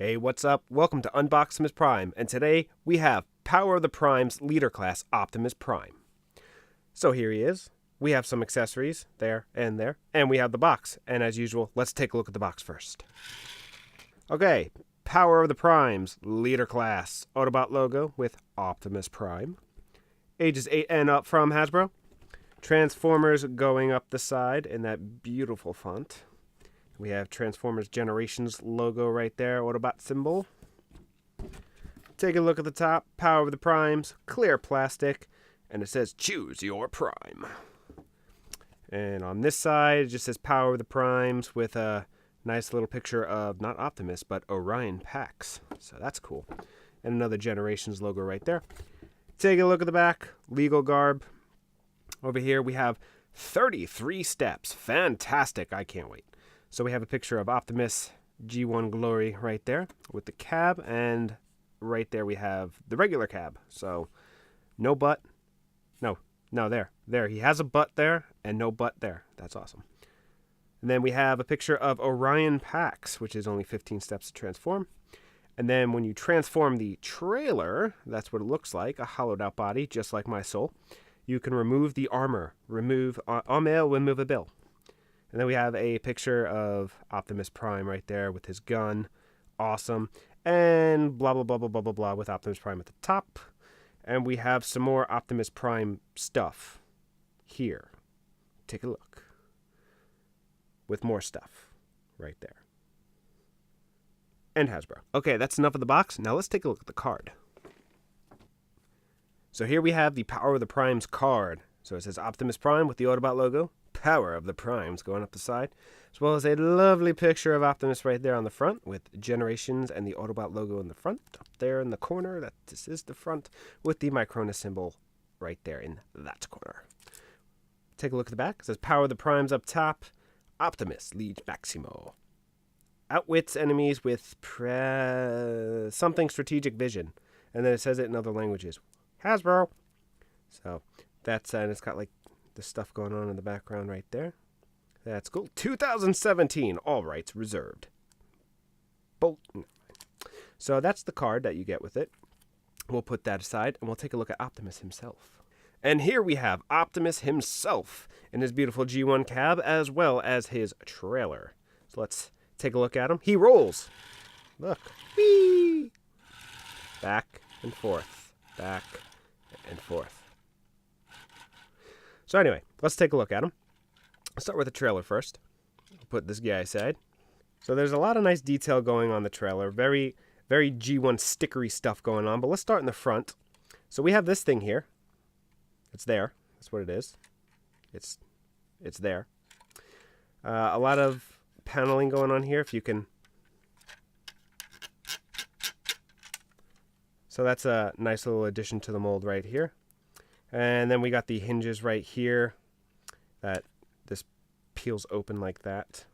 Hey, what's up? Welcome to Unboxtimus Prime, and today we have Power of the Prime's leader class, Optimus Prime. So here he is. We have some accessories there, and we have the box. And as usual, let's take a look at the box first. Okay, Power of the Prime's leader class, Autobot logo with Optimus Prime. Ages 8 and up from Hasbro. Transformers going up the side in that beautiful font. We have Transformers Generations logo right there, Autobot symbol. Take a look at the top, Power of the Primes, clear plastic, and it says choose your prime. And on this side, it just says Power of the Primes with a nice little picture of, not Optimus, but Orion Pax. So that's cool. And another Generations logo right there. Take a look at the back, legal garb. Over here we have 33 steps. Fantastic, I can't wait. So we have a picture of Optimus G1 Glory right there with the cab, and right there we have the regular cab. So no butt. No, there. He has a butt there and no butt there. That's awesome. And then we have a picture of Orion Pax, which is only 15 steps to transform. And then when you transform the trailer, that's what it looks like, a hollowed out body, just like my soul. You can remove the armor, remove removable. And then we have a picture of Optimus Prime right there with his gun. Awesome. And blah, blah, blah, blah, blah, blah, blah with Optimus Prime at the top. And we have some more Optimus Prime stuff here. Take a look. With more stuff right there. And Hasbro. Okay, that's enough of the box. Now let's take a look at the card. So here we have the Power of the Primes card. So it says Optimus Prime with the Autobot logo. Power of the Primes going up the side, as well as a lovely picture of Optimus right there on the front with Generations and the Autobot logo in the front. Up there in the corner, this is the front, with the Micronus symbol right there in that corner. Take a look at the back. It says Power of the Primes up top. Optimus leads Maximo. Outwits enemies with something strategic vision. And then it says it in other languages. Hasbro. So that's, and it's got like the stuff going on in the background right there. That's cool. 2017, all rights reserved. So that's the card that you get with it. We'll put that aside and we'll take a look at Optimus himself. And here we have Optimus himself in his beautiful G1 cab as well as his trailer. So let's take a look at him. He rolls. Look. Whee! Back and forth. Back and forth. So anyway, let's take a look at him. Let's start with the trailer first. I'll put this guy aside. So there's a lot of nice detail going on the trailer. Very, very G1 stickery stuff going on. But let's start in the front. So we have this thing here. It's there. That's what it is. It's there. A lot of paneling going on here. If you can. So that's a nice little addition to the mold right here. And then we got the hinges right here that this peels open like that.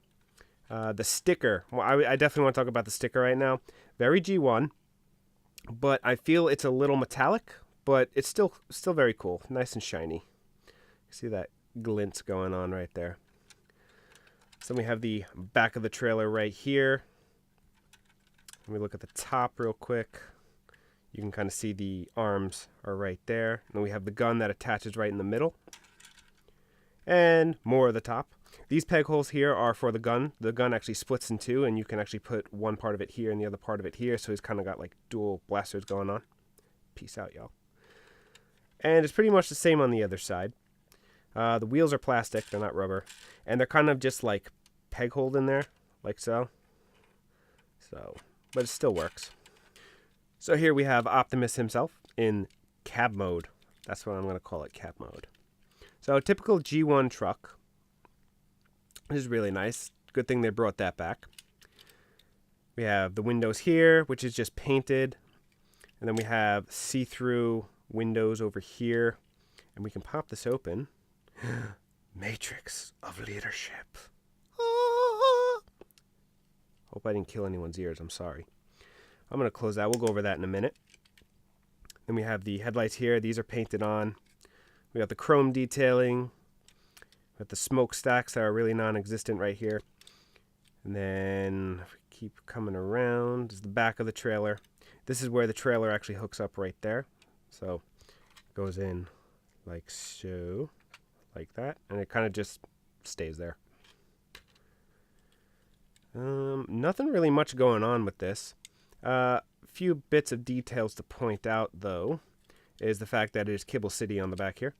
The sticker. Well, I definitely want to talk about the sticker right now. Very G1, but I feel it's a little metallic, but it's still very cool. Nice and shiny. See that glint going on right there. So we have the back of the trailer right here. Let me look at the top real quick. You can kind of see the arms are right there. And we have the gun that attaches right in the middle. And more of the top. These peg holes here are for the gun. The gun actually splits in two, and you can actually put one part of it here and the other part of it here. So he's kind of got like dual blasters going on. Peace out, y'all. And it's pretty much the same on the other side. The wheels are plastic. They're not rubber. And they're kind of just like peg holed in there, like so. But it still works. So here we have Optimus himself in cab mode. That's what I'm going to call it, cab mode. So a typical G1 truck. This is really nice. Good thing they brought that back. We have the windows here, which is just painted. And then we have see-through windows over here. And we can pop this open. Matrix of leadership. Hope I didn't kill anyone's ears. I'm sorry. I'm going to close that. We'll go over that in a minute. Then we have the headlights here. These are painted on. We got the chrome detailing. We got the smokestacks that are really non-existent right here. And And then if we keep coming around, is the back of the trailer. This is where the trailer actually hooks up right there. So it goes in like so, like that, and it kind of just stays there. Nothing really much going on with this. Few bits of details to point out, though, is the fact that it is Kibble City on the back here.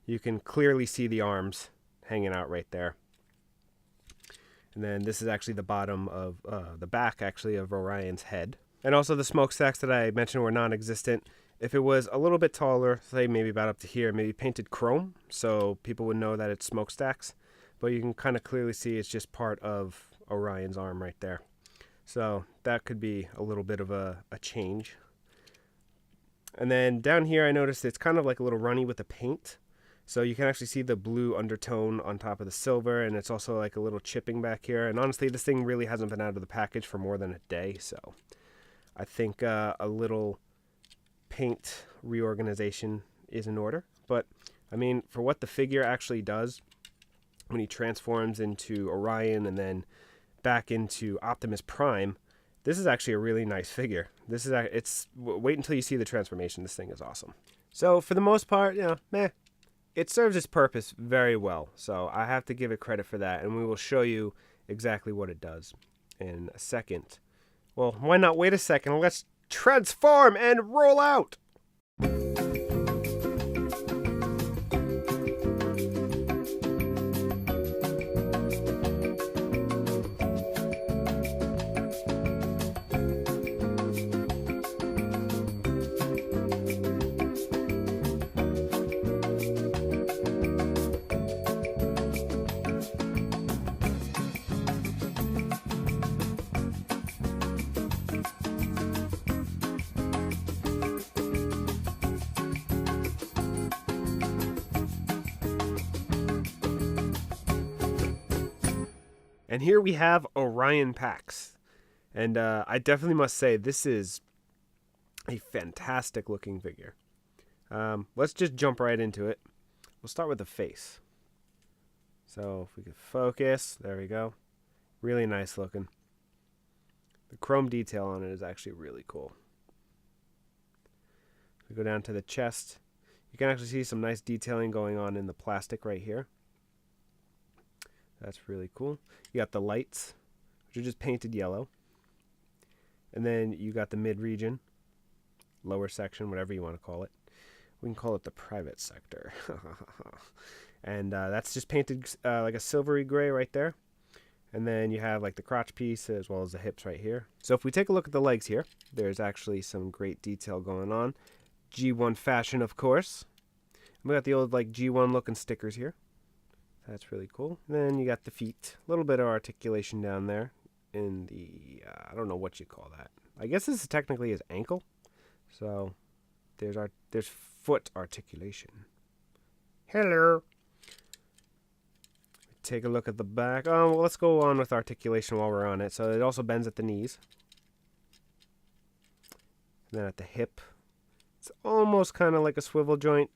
You can clearly see the arms hanging out right there. And then this is actually the bottom of the back, actually, of Orion's head. And also the smokestacks that I mentioned were non-existent. If it was a little bit taller, say maybe about up to here, maybe painted chrome, so people would know that it's smokestacks. But you can kind of clearly see it's just part of Orion's arm right there. So that could be a little bit of a change. And then down here I noticed it's kind of like a little runny with the paint. So you can actually see the blue undertone on top of the silver, and it's also like a little chipping back here. And honestly, this thing really hasn't been out of the package for more than a day, so I think a little paint reorganization is in order. But I mean, for what the figure actually does when he transforms into Orion and then back into Optimus Prime, this is actually a really nice figure. This is wait until you see the transformation. This thing is awesome. So for the most part, you know, meh. It serves its purpose very well, so I have to give it credit for that, and we will show you exactly what it does in a second. Well, why not wait a second? Let's transform and roll out! And here we have Orion Pax. And I definitely must say, this is a fantastic looking figure. Let's just jump right into it. We'll start with the face. So if we could focus, there we go. Really nice looking. The chrome detail on it is actually really cool. If we go down to the chest, you can actually see some nice detailing going on in the plastic right here. That's really cool. You got the lights, which are just painted yellow. And then you got the mid-region, lower section, whatever you want to call it. We can call it the private sector. And that's just painted like a silvery gray right there. And then you have like the crotch piece as well as the hips right here. So if we take a look at the legs here, there's actually some great detail going on. G1 fashion, of course. We got the old like G1 looking stickers here. That's really cool. And then you got the feet. A little bit of articulation down there in the, I don't know what you call that. I guess this is technically his ankle. So there's foot articulation. Hello. Take a look at the back. Oh, well, let's go on with articulation while we're on it. So it also bends at the knees. And then at the hip, it's almost kind of like a swivel joint.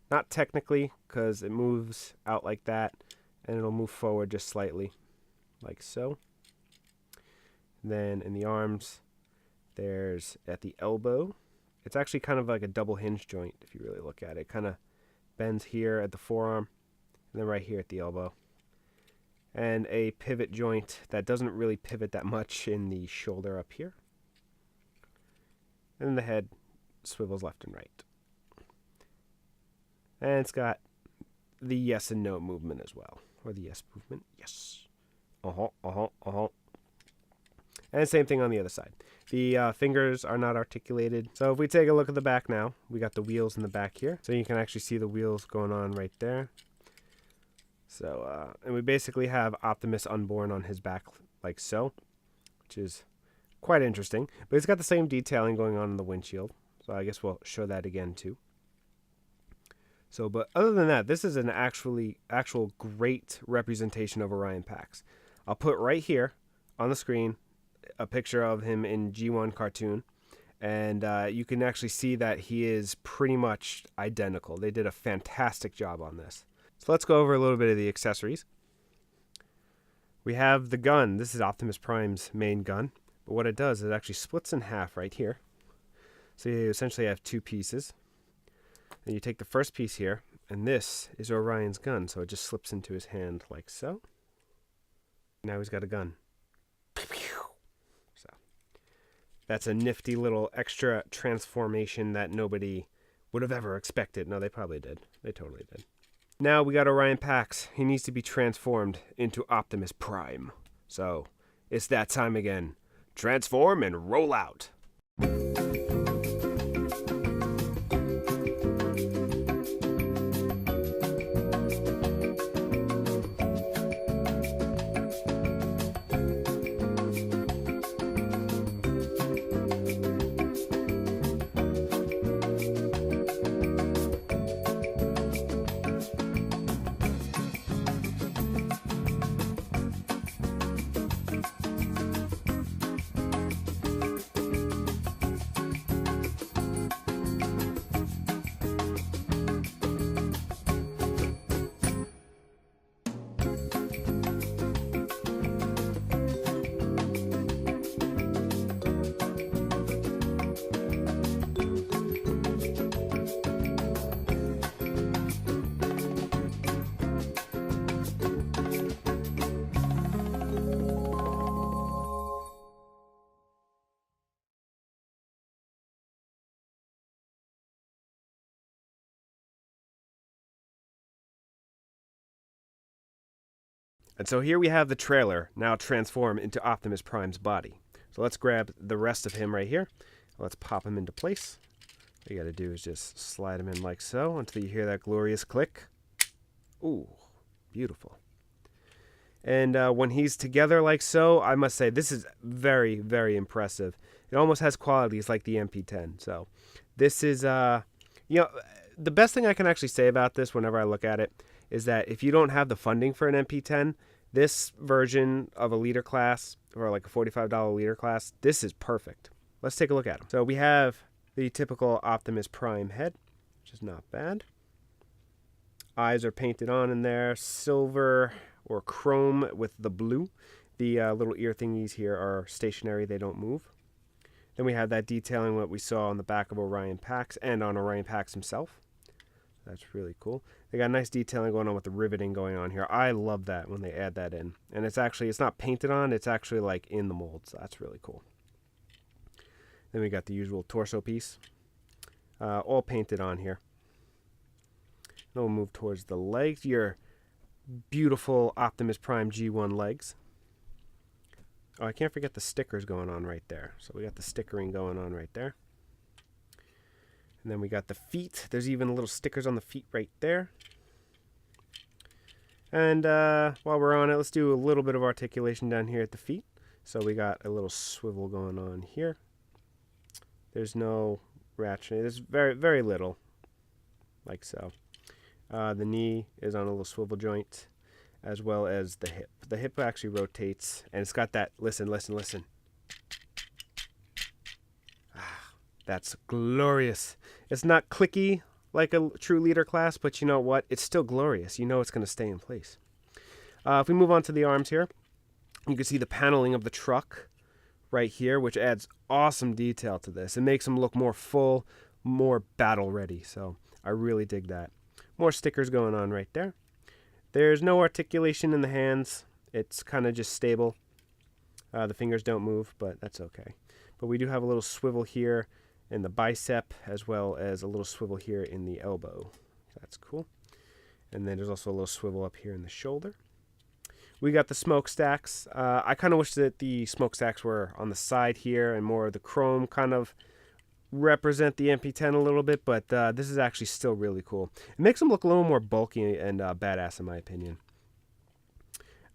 Not technically, because it moves out like that, and it'll move forward just slightly, like so. And then in the arms, there's at the elbow. It's actually kind of like a double hinge joint, if you really look at it. It kind of bends here at the forearm, and then right here at the elbow. And a pivot joint that doesn't really pivot that much in the shoulder up here. And then the head swivels left and right. And it's got the yes and no movement as well. Or the yes movement. Yes. And same thing on the other side. The fingers are not articulated. So if we take a look at the back now, we got the wheels in the back here. So you can actually see the wheels going on right there. So, and we basically have Optimus Unborn on his back like so, which is quite interesting. But it's got the same detailing going on in the windshield. So I guess we'll show that again too. So, but other than that, this is an actual great representation of Orion Pax. I'll put right here on the screen a picture of him in G1 cartoon, and you can actually see that he is pretty much identical. They did a fantastic job on this. So let's go over a little bit of the accessories. We have the gun. This is Optimus Prime's main gun. But what it does is it actually splits in half right here. So you essentially have two pieces. And you take the first piece here, and this is Orion's gun. So it just slips into his hand like so. Now he's got a gun. So that's a nifty little extra transformation that nobody would have ever expected. No, they probably did. They totally did. Now we got Orion Pax. He needs to be transformed into Optimus Prime. So it's that time again. Transform and roll out. And so here we have the trailer now transform into Optimus Prime's body. So let's grab the rest of him right here. Let's pop him into place. All you got to do is just slide him in like so until you hear that glorious click. Ooh, beautiful. And when he's together like so, I must say this is very, very impressive. It almost has qualities like the MP10. So this is, the best thing I can actually say about this whenever I look at it is that if you don't have the funding for an MP10, this version of a leader class, or like a $45 leader class, this is perfect. Let's take a look at them. So we have the typical Optimus Prime head, which is not bad. Eyes are painted on in there, silver or chrome with the blue. The little ear thingies here are stationary, they don't move. Then we have that detailing what we saw on the back of Orion Pax and on Orion Pax himself. That's really cool. They got nice detailing going on with the riveting going on here. I love that when they add that in. And it's not painted on, it's actually like in the mold. So that's really cool. Then we got the usual torso piece. All painted on here. Then we'll move towards the legs. Your beautiful Optimus Prime G1 legs. Oh, I can't forget the stickers going on right there. So we got the stickering going on right there. And then we got the feet. There's even little stickers on the feet right there. And while we're on it, let's do a little bit of articulation down here at the feet. So we got a little swivel going on here. There's no ratcheting. There's very, very little, like so. The knee is on a little swivel joint, as well as the hip. The hip actually rotates, and it's got that, listen. That's glorious. It's not clicky like a true leader class, but you know what? It's still glorious. You know it's going to stay in place. If we move on to the arms here, you can see the paneling of the truck right here, which adds awesome detail to this. It makes them look more full, more battle ready. So I really dig that. More stickers going on right there. There's no articulation in the hands. It's kind of just stable. The fingers don't move, but that's okay. But we do have a little swivel here in the bicep, as well as a little swivel here in the elbow. That's cool. And then there's also a little swivel up here in the shoulder. We got the smokestacks. I kind of wish that the smokestacks were on the side here and more of the chrome kind of represent the MP10 a little bit, but this is actually still really cool. It makes them look a little more bulky and badass in my opinion.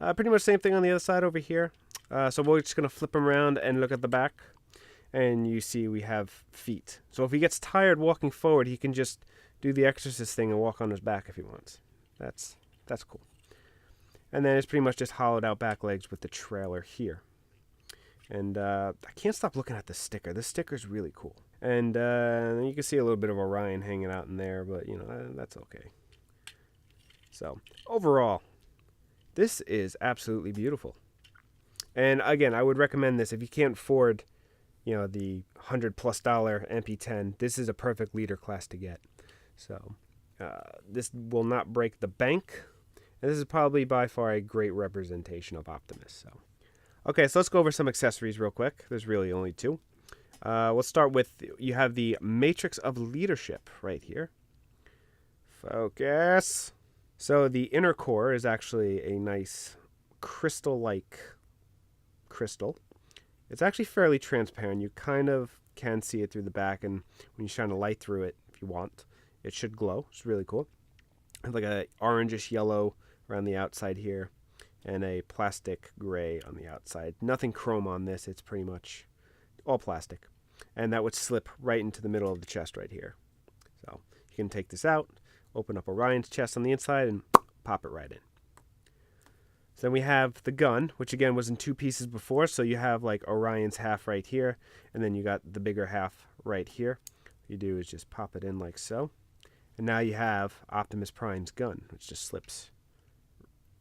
Pretty much same thing on the other side over here. So we're just going to flip them around and look at the back. And you see we have feet. So if he gets tired walking forward, he can just do the exorcist thing and walk on his back if he wants. That's cool. And then it's pretty much just hollowed out back legs with the trailer here. And I can't stop looking at the sticker. This sticker is really cool. And you can see a little bit of Orion hanging out in there, but you know, that's okay. So overall, this is absolutely beautiful. And again, I would recommend this if you can't afford, you know, the $100+ MP10. This is a perfect leader class to get. So this will not break the bank, and this is probably by far a great representation of Optimus. So, okay, so let's go over some accessories real quick. There's really only two. We'll start with, you have the Matrix of Leadership right here. Focus. So the inner core is actually a nice crystal-like crystal. It's actually fairly transparent. You kind of can see it through the back, and when you shine a light through it, if you want, it should glow. It's really cool. It's like a orangish yellow around the outside here, and a plastic gray on the outside. Nothing chrome on this. It's pretty much all plastic. And that would slip right into the middle of the chest right here. So you can take this out, open up Orion's chest on the inside, and pop it right in. So then we have the gun, which again was in two pieces before. So you have like Orion's half right here, and then you got the bigger half right here. What you do is just pop it in like so. And now you have Optimus Prime's gun, which just slips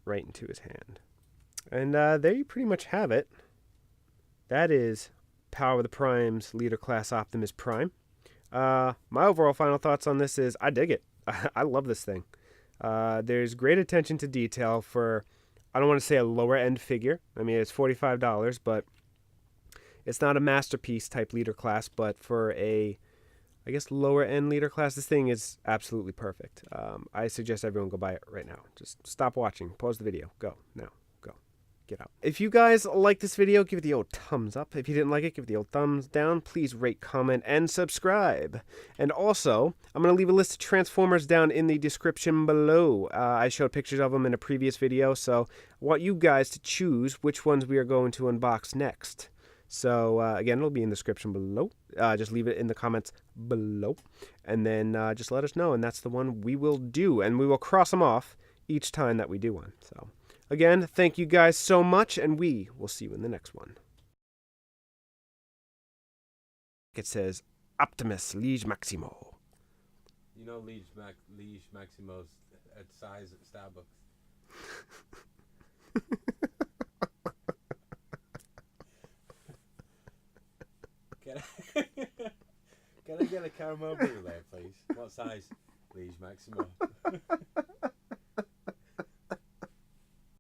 right into his hand. And there you pretty much have it. That is Power of the Prime's Leader Class Optimus Prime. My overall final thoughts on this is I dig it. I love this thing. There's great attention to detail for, I don't want to say a lower end figure. I mean, it's $45, but it's not a masterpiece type leader class, but for a, I guess, lower end leader class, this thing is absolutely perfect. I suggest everyone go buy it right now. Just stop watching, pause the video, go now. Get out. If you guys like this video, give it the old thumbs up. If you didn't like it, give it the old thumbs down. Please rate, comment, and subscribe. And also, I'm going to leave a list of Transformers down in the description below. I showed pictures of them in a previous video, so I want you guys to choose which ones we are going to unbox next. So, again, it'll be in the description below. Just leave it in the comments below. And then just let us know, and that's the one we will do. And we will cross them off each time that we do one. So, again, thank you guys so much, and we will see you in the next one. It says Optimus Liege Maximo. You know Liege Maximo's at size at Starbucks. Can I get a caramel brulee, please? What size? Liege Maximo.